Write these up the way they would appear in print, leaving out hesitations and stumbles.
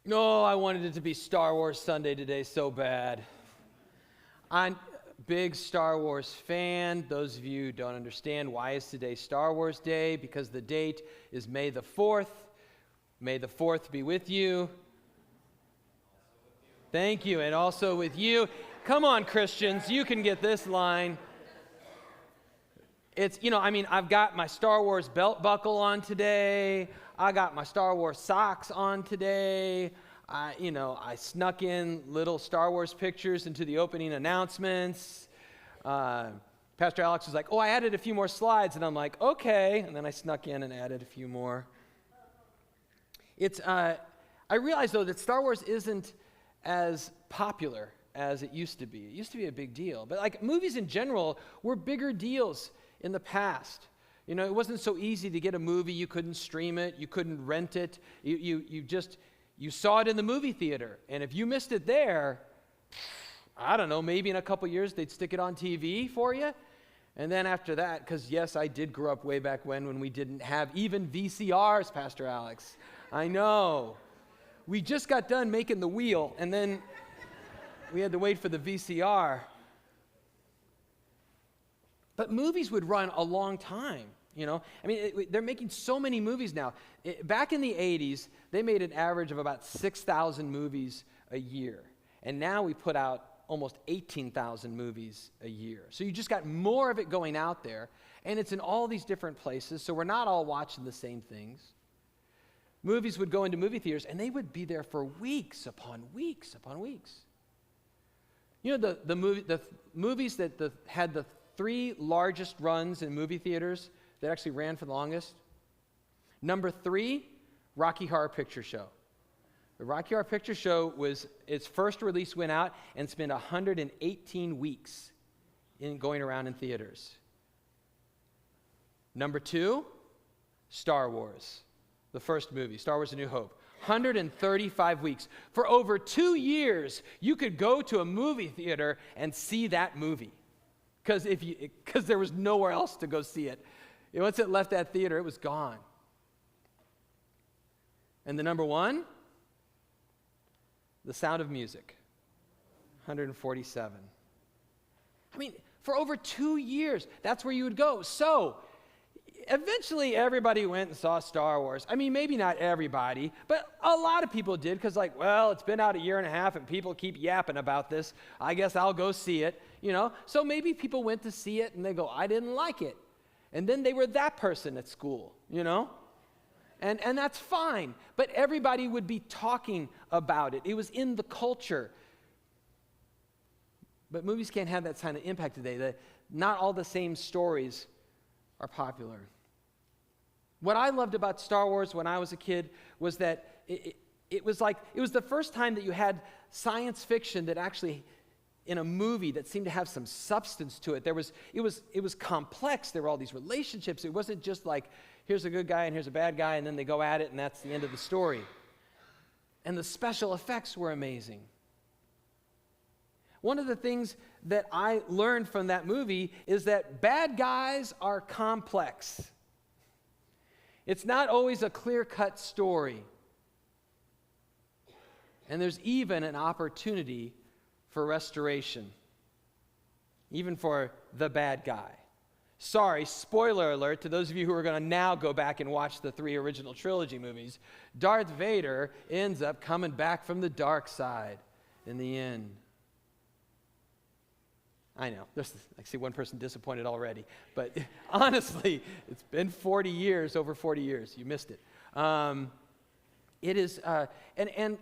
No, I wanted it to be Star Wars Sunday today so bad. I'm a big Star Wars fan. Those of you who don't understand, why is today Star Wars Day? Because the date is May the 4th. May the 4th be with you. Thank you, and also with you. Come on, Christians, you can get this line. I've got my Star Wars belt buckle on today. I got my Star Wars socks on today. I snuck in little Star Wars pictures into the opening announcements. Pastor Alex was like, I added a few more slides. And I'm like, okay. And then I snuck in and added a few more. I realize, though, that Star Wars isn't as popular as it used to be. It used to be a big deal. But movies in general were bigger deals in the past. It wasn't so easy to get a movie. You couldn't stream it. You couldn't rent it. You saw it in the movie theater. And if you missed it there, I don't know, maybe in a couple years they'd stick it on TV for you. And then after that, because yes, I did grow up way back when we didn't have even VCRs, Pastor Alex. I know. We just got done making the wheel, and then we had to wait for the VCR. But movies would run a long time, they're making so many movies now. Back in the 80s, they made an average of about 6,000 movies a year. And now we put out almost 18,000 movies a year. So you just got more of it going out there, and it's in all these different places, so we're not all watching the same things. Movies would go into movie theaters, and they would be there for weeks upon weeks upon weeks. The movies that had the 3 largest runs in movie theaters that actually ran for the longest. Number 3, Rocky Horror Picture Show. The Rocky Horror Picture Show its first release went out and spent 118 weeks going around in theaters. Number 2, Star Wars, the first movie, Star Wars: A New Hope. 135 weeks. For over 2 years, you could go to a movie theater and see that movie. Because there was nowhere else to go see it. Once it left that theater, it was gone. And the number 1, The Sound of Music, 147. For over 2 years, that's where you would go. So, eventually everybody went and saw Star Wars. Maybe not everybody, but a lot of people did, because it's been out a year and a half and people keep yapping about this. I guess I'll go see it, So maybe people went to see it and they go, I didn't like it. And then they were that person at school, And that's fine. But everybody would be talking about it. It was in the culture. But movies can't have that kind of impact today. Not all the same stories are popular. What I loved about Star Wars when I was a kid was that it was the first time that you had science fiction that actually, in a movie, that seemed to have some substance to it. It was complex. There were all these relationships. It wasn't just here's a good guy and here's a bad guy, and then they go at it and that's the end of the story. And the special effects were amazing. One of the things that I learned from that movie is that bad guys are complex. It's not always a clear-cut story. And there's even an opportunity for restoration, even for the bad guy. Sorry, spoiler alert to those of you who are going to now go back and watch the 3 original trilogy movies. Darth Vader ends up coming back from the dark side in the end. I know, I see one person disappointed already, but honestly, it's been over 40 years. You missed it. It is, and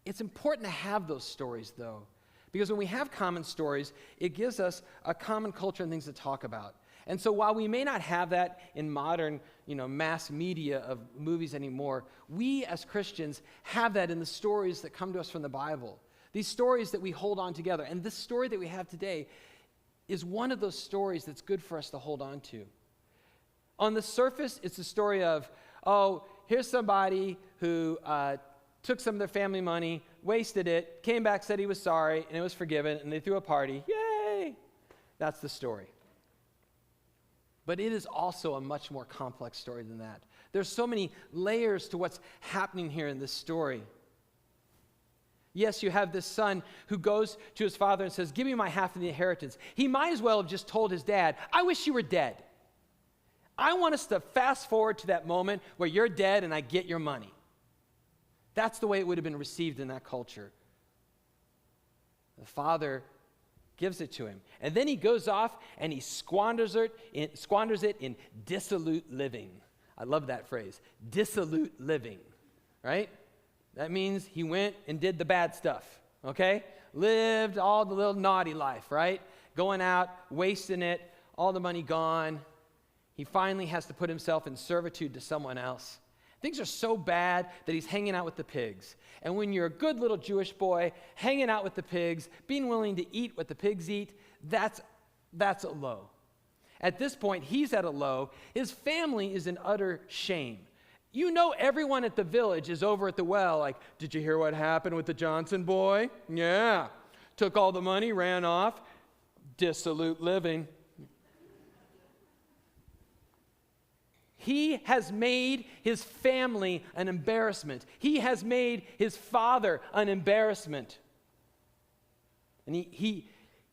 it's important to have those stories, though, because when we have common stories, it gives us a common culture and things to talk about. And so while we may not have that in modern, mass media of movies anymore, we as Christians have that in the stories that come to us from the Bible. These stories that we hold on together. And this story that we have today is one of those stories that's good for us to hold on to. On the surface, it's a story of, here's somebody who took some of their family money, wasted it, came back, said he was sorry, and it was forgiven, and they threw a party. Yay! That's the story. But it is also a much more complex story than that. There's so many layers to what's happening here in this story. Yes, you have this son who goes to his father and says, give me my half of the inheritance. He might as well have just told his dad, I wish you were dead. I want us to fast forward to that moment where you're dead and I get your money. That's the way it would have been received in that culture. The father gives it to him. And then he goes off and he squanders it in dissolute living. I love that phrase, dissolute living, right? That means he went and did the bad stuff, okay? Lived all the little naughty life, right? Going out, wasting it, all the money gone. He finally has to put himself in servitude to someone else. Things are so bad that he's hanging out with the pigs. And when you're a good little Jewish boy, hanging out with the pigs, being willing to eat what the pigs eat, that's a low. At this point, he's at a low. His family is in utter shame. You know everyone at the village is over at the well like, did you hear what happened with the Johnson boy? Yeah. Took all the money, ran off. Dissolute living. He has made his family an embarrassment. He has made his father an embarrassment. And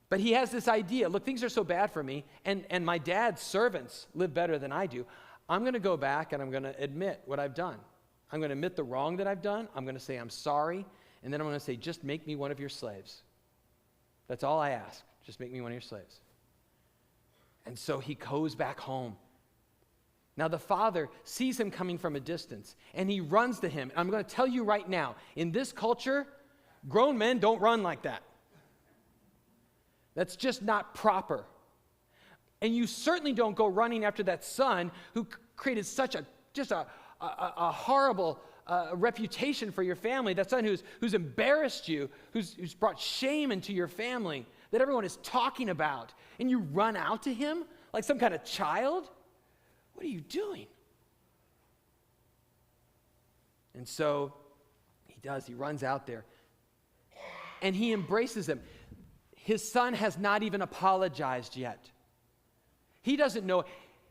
but he has this idea, look, things are so bad for me, and my dad's servants live better than I do. I'm going to go back and I'm going to admit what I've done. I'm going to admit the wrong that I've done. I'm going to say I'm sorry. And then I'm going to say, just make me one of your slaves. That's all I ask. Just make me one of your slaves. And so he goes back home. Now the father sees him coming from a distance, and he runs to him. And I'm going to tell you right now, in this culture, grown men don't run like that. That's just not proper. And you certainly don't go running after that son who created such a horrible reputation for your family, that son who's embarrassed you, who's brought shame into your family, that everyone is talking about. And you run out to him like some kind of child? What are you doing? And so he does. He runs out there. And he embraces him. His son has not even apologized yet. He doesn't know.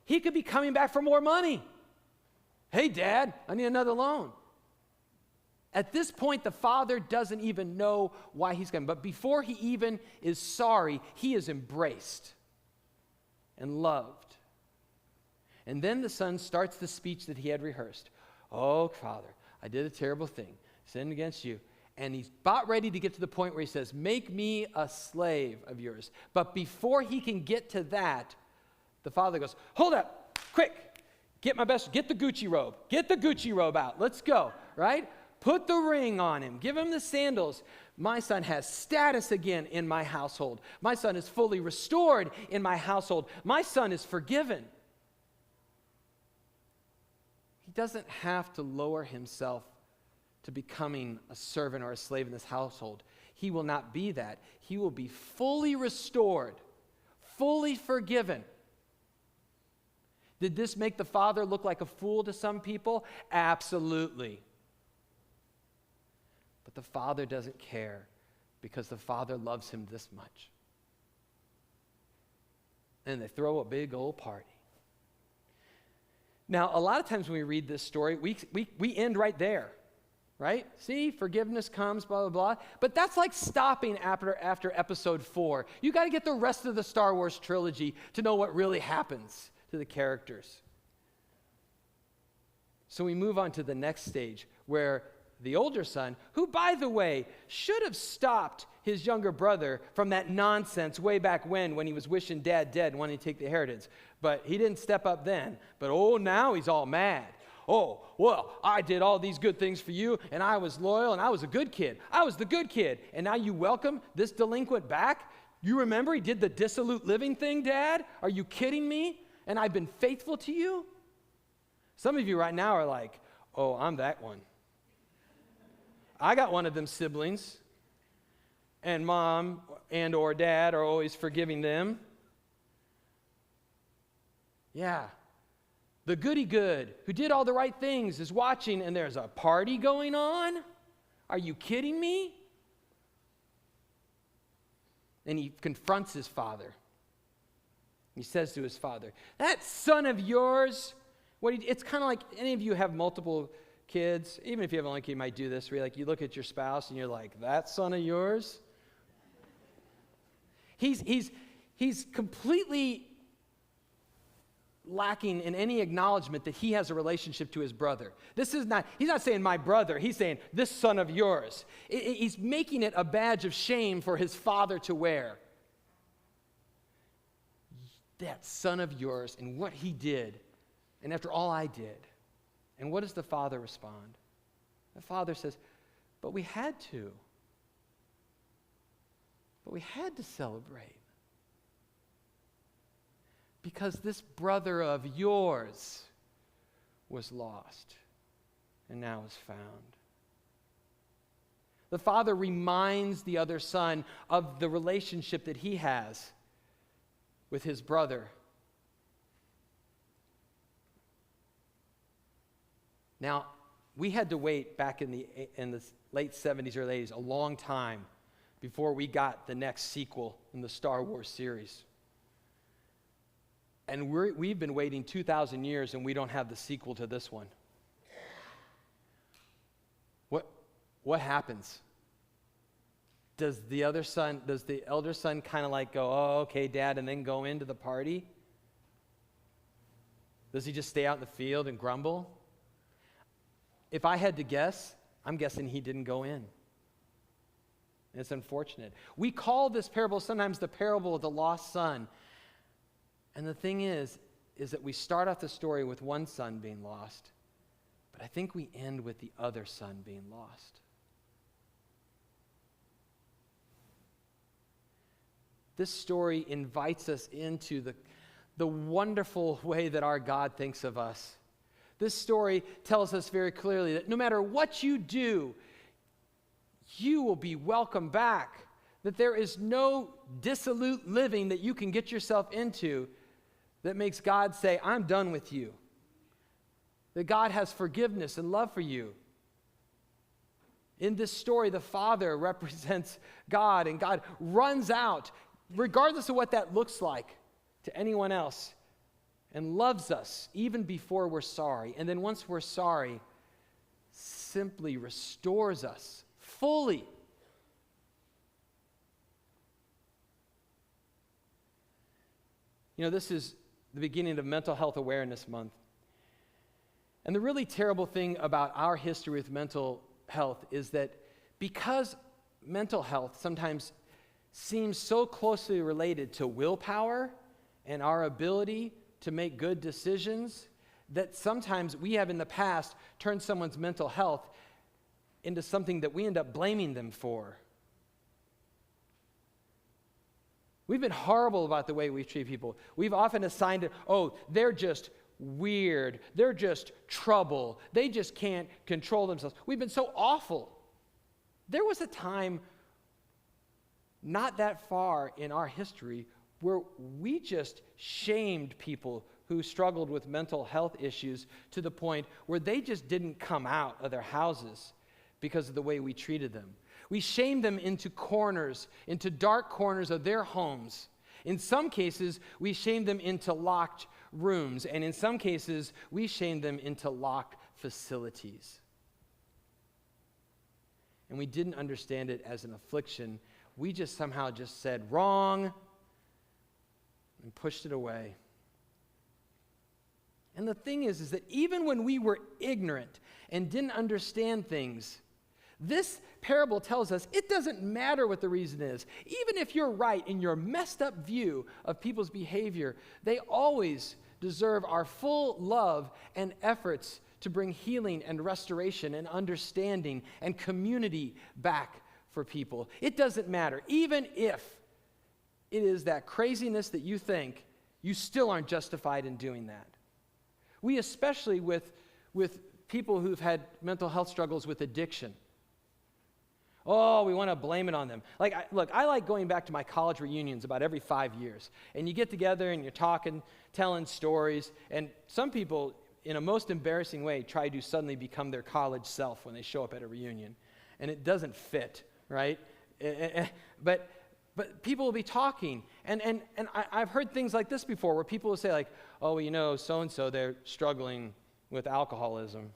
He could be coming back for more money. Hey, Dad, I need another loan. At this point, the father doesn't even know why he's coming. But before he even is sorry, he is embraced and loved. And then the son starts the speech that he had rehearsed. Oh, Father, I did a terrible thing, sinned against you. And he's about ready to get to the point where he says, make me a slave of yours. But before he can get to that, the father goes, hold up, quick, get the Gucci robe. Get the Gucci robe out. Let's go, right? Put the ring on him. Give him the sandals. My son has status again in my household. My son is fully restored in my household. My son is forgiven. He doesn't have to lower himself to becoming a servant or a slave in this household. He will not be that. He will be fully restored, fully forgiven. Did this make the father look like a fool to some people? Absolutely. But the father doesn't care because the father loves him this much. And they throw a big old party. Now, a lot of times when we read this story, we end right there, right? See, forgiveness comes, blah, blah, blah. But that's like stopping after episode 4. You got to get the rest of the Star Wars trilogy to know what really happens to the characters. So we move on to the next stage where the older son, who, by the way, should have stopped his younger brother from that nonsense way back when he was wishing Dad dead and wanting to take the inheritance. But he didn't step up then. But now he's all mad. Oh, well, I did all these good things for you, and I was loyal, and I was a good kid. I was the good kid. And now you welcome this delinquent back? You remember he did the dissolute living thing, Dad? Are you kidding me? And I've been faithful to you? Some of you right now are like, oh, I'm that one. I got one of them siblings, and mom and or dad are always forgiving them. Yeah. The goody good who did all the right things is watching, and there's a party going on? Are you kidding me? And he confronts his father. He says to his father, that son of yours, it's kind of like any of you have multiple kids, even if you have only kid, you might do this, where you look at your spouse and you're like, that son of yours? He's completely lacking in any acknowledgement that he has a relationship to his brother. He's not saying my brother, he's saying this son of yours. He's making it a badge of shame for his father to wear. That son of yours and what he did, and after all I did. And what does the father respond? The father says, but we had to. But we had to celebrate. Because this brother of yours was lost and now is found. The father reminds the other son of the relationship that he has with his brother. Now, we had to wait back in the late 70s, early 80s, a long time before we got the next sequel in the Star Wars series. And we've been waiting 2,000 years and we don't have the sequel to this one. What happens? Does the elder son kind of go, oh, okay, Dad, and then go into the party? Does he just stay out in the field and grumble? If I had to guess, I'm guessing he didn't go in. And it's unfortunate. We call this parable sometimes the parable of the lost son. And the thing is that we start off the story with one son being lost, but I think we end with the other son being lost. This story invites us into the wonderful way that our God thinks of us. This story tells us very clearly that no matter what you do, you will be welcome back. That there is no dissolute living that you can get yourself into that makes God say, I'm done with you. That God has forgiveness and love for you. In this story, the Father represents God, and God runs out, regardless of what that looks like to anyone else, and loves us even before we're sorry. And then once we're sorry, simply restores us fully. This is the beginning of Mental Health Awareness Month. And the really terrible thing about our history with mental health is that because mental health sometimes seems so closely related to willpower and our ability to make good decisions, that sometimes we have in the past turned someone's mental health into something that we end up blaming them for. We've been horrible about the way we treat people. We've often assigned it, they're just weird. They're just trouble. They just can't control themselves. We've been so awful. There was a time not that far in our history where we just shamed people who struggled with mental health issues to the point where they just didn't come out of their houses because of the way we treated them. We shamed them into corners, into dark corners of their homes. In some cases, we shamed them into locked rooms, and in some cases, we shamed them into locked facilities. And we didn't understand it as an affliction. We just somehow just said, wrong, and pushed it away. And the thing is that even when we were ignorant and didn't understand things, this parable tells us it doesn't matter what the reason is. Even if you're right in your messed up view of people's behavior, they always deserve our full love and efforts to bring healing and restoration and understanding and community back for people. It doesn't matter. Even if it is that craziness that you think, you still aren't justified in doing that. We especially with people who've had mental health struggles with addiction. Oh, we want to blame it on them. I like going back to my college reunions about every 5 years. And you get together and you're talking, telling stories. And some people, in a most embarrassing way, try to suddenly become their college self when they show up at a reunion. And it doesn't fit, right? But people will be talking. And I've heard things like this before where people will say so-and-so, they're struggling with alcoholism.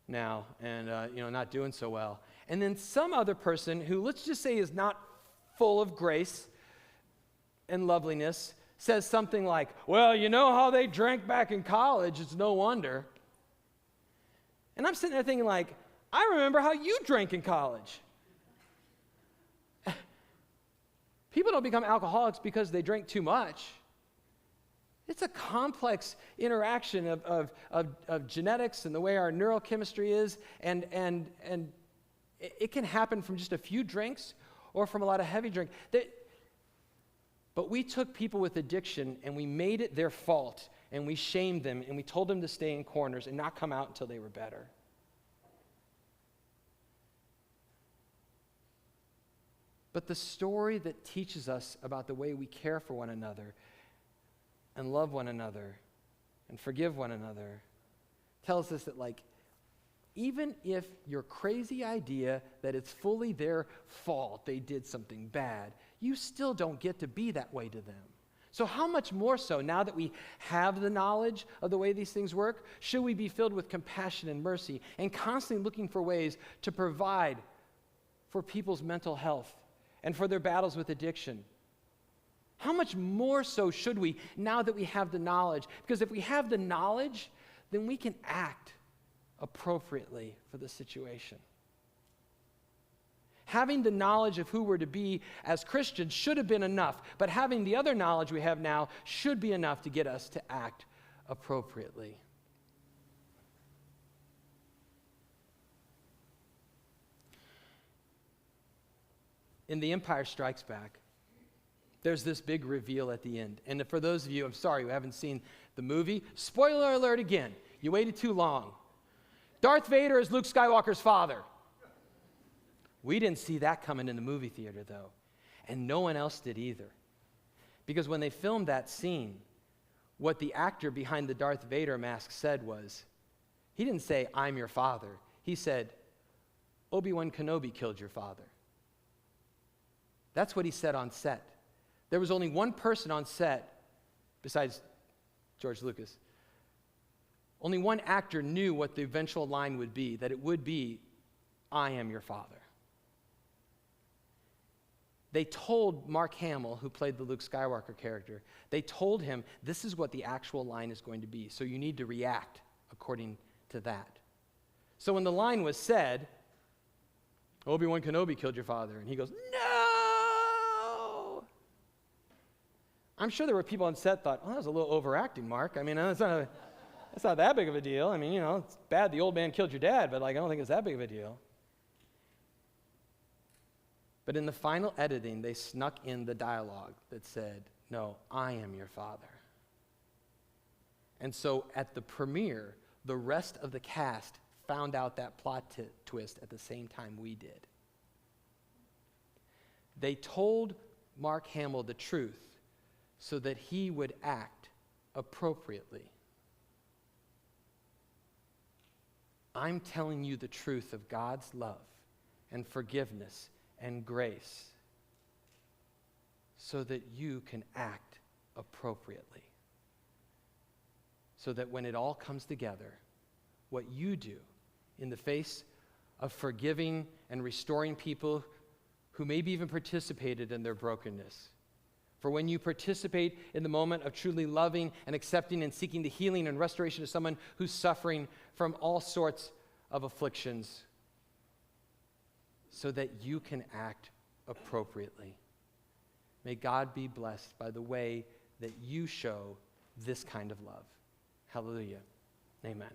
now and, not doing so well. And then some other person who, let's just say, is not full of grace and loveliness says something like, well, you know how they drank back in college, it's no wonder. And I'm sitting there thinking like, I remember how you drank in college. People don't become alcoholics because they drink too much. It's a complex interaction of genetics and the way our neurochemistry is, and it can happen from just a few drinks or from a lot of heavy drink. But we took people with addiction and we made it their fault, and we shamed them, and we told them to stay in corners and not come out until they were better. But the story that teaches us about the way we care for one another and love one another and forgive one another tells us that, like, even if your crazy idea that it's fully their fault, they did something bad, you still don't get to be that way to them. So how much more so, now that we have the knowledge of the way these things work, should we be filled with compassion and mercy and constantly looking for ways to provide for people's mental health and for their battles with addiction? How much more so should we, now that we have the knowledge? Because if we have the knowledge, then we can act appropriately for the situation. Having the knowledge of who we're to be as Christians should have been enough, but having the other knowledge we have now should be enough to get us to act appropriately. In The Empire Strikes Back, there's this big reveal at the end. And for those of you, I'm sorry, who haven't seen the movie, spoiler alert again. You waited too long. Darth Vader is Luke Skywalker's father. We didn't see that coming in the movie theater, though. And no one else did either. Because when they filmed that scene, what the actor behind the Darth Vader mask said was, he didn't say, I'm your father. He said, Obi-Wan Kenobi killed your father. That's what he said on set. There was only one person on set, besides George Lucas. Only one actor knew what the eventual line would be, that it would be, I am your father. They told Mark Hamill, who played the Luke Skywalker character, they told him, this is what the actual line is going to be, so you need to react according to that. So when the line was said, Obi-Wan Kenobi killed your father, and he goes, no! I'm sure there were people on set thought, that was a little overacting, Mark. I mean, that's not that big of a deal. I mean, it's bad the old man killed your dad, but I don't think it's that big of a deal. But in the final editing, they snuck in the dialogue that said, no, I am your father. And so at the premiere, the rest of the cast found out that plot twist at the same time we did. They told Mark Hamill the truth so that he would act appropriately. I'm telling you the truth of God's love and forgiveness and grace so that you can act appropriately. So that when it all comes together, what you do in the face of forgiving and restoring people who maybe even participated in their brokenness, for when you participate in the moment of truly loving and accepting and seeking the healing and restoration of someone who's suffering from all sorts of afflictions, so that you can act appropriately. May God be blessed by the way that you show this kind of love. Hallelujah. Amen.